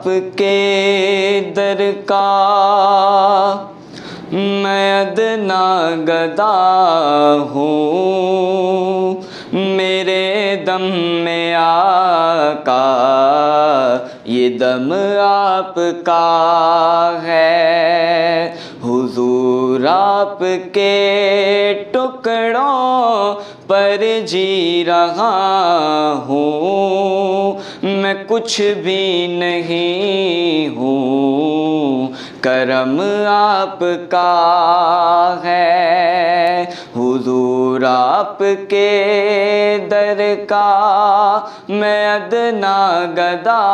آپ کے در کا میں ادنا گدا ہوں، میرے دم میں آقا یہ دم آپ کا ہے، حضور آپ کے ٹکڑوں پر جی رہا ہوں، میں کچھ بھی نہیں ہوں، کرم آپ کا ہے، حضور آپ کے در کا میں ادنا گدا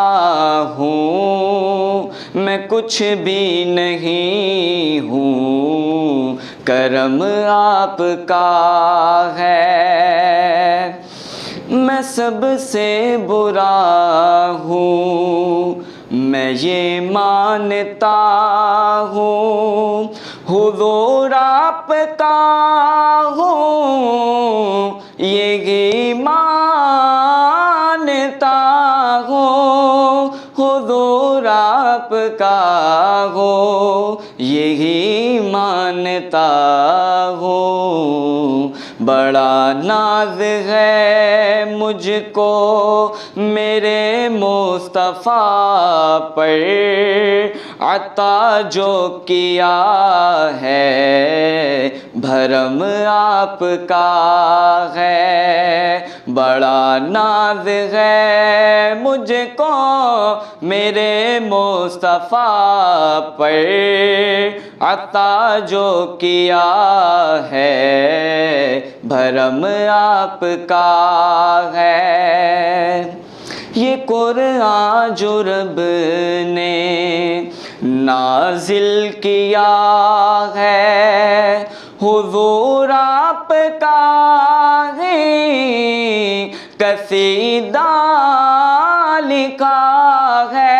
ہوں، میں کچھ بھی نہیں ہوں، کرم آپ کا ہے، میں سب سے برا ہوں، میں یہ مانتا ہوں، حضور آپ کا ہوں، یہی مانتا ہوں، حضور آپ کا ہوں، یہی مانتا ہوں، بڑا ناز ہے مجھ کو میرے مصطفیٰ پر، عطا جو کیا ہے بھرم آپ کا ہے، بڑا ناز ہے مجھ کو میرے مصطفیٰ پر، عطا جو کیا ہے بھرم آپ کا ہے، یہ قرآن جو رب نے نازل کیا ہے، حضور آپ کا ہی قصیدہ لکھا ہے،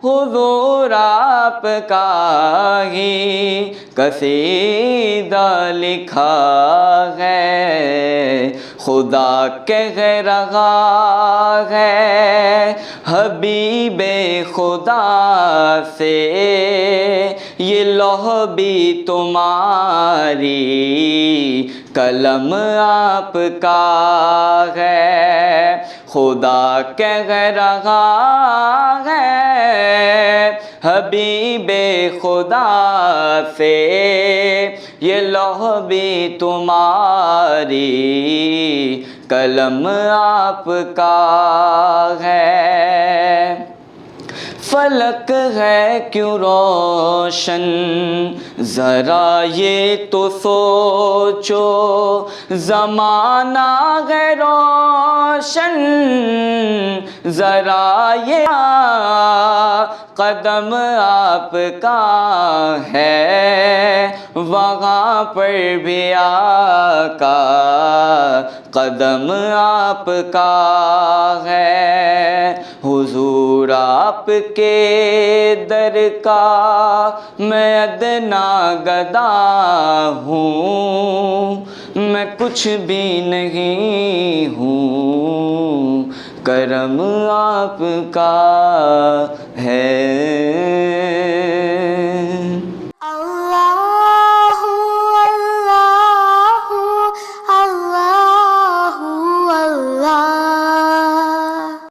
حضور آپ کا ہی قصیدہ لکھا ہے، خدا کہہ رہا ہے حبیب خدا سے، یہ لوح بھی تمہاری قلم آپ کا ہے، خدا کہہ رہا ہے حبیب خدا سے، یہ لوح بھی تمہاری قلم آپ کا ہے، فلک ہے کیوں روشن ذرا یہ تو سوچو، زمانہ ہے روشن ذرا یہ قدم آپ کا ہے، وہاں پر بھی آقا قدم آپ کا ہے، حضور آپ کے در کا میں ادنا گدا ہوں، میں کچھ بھی نہیں ہوں، کرم آپ کا ہے۔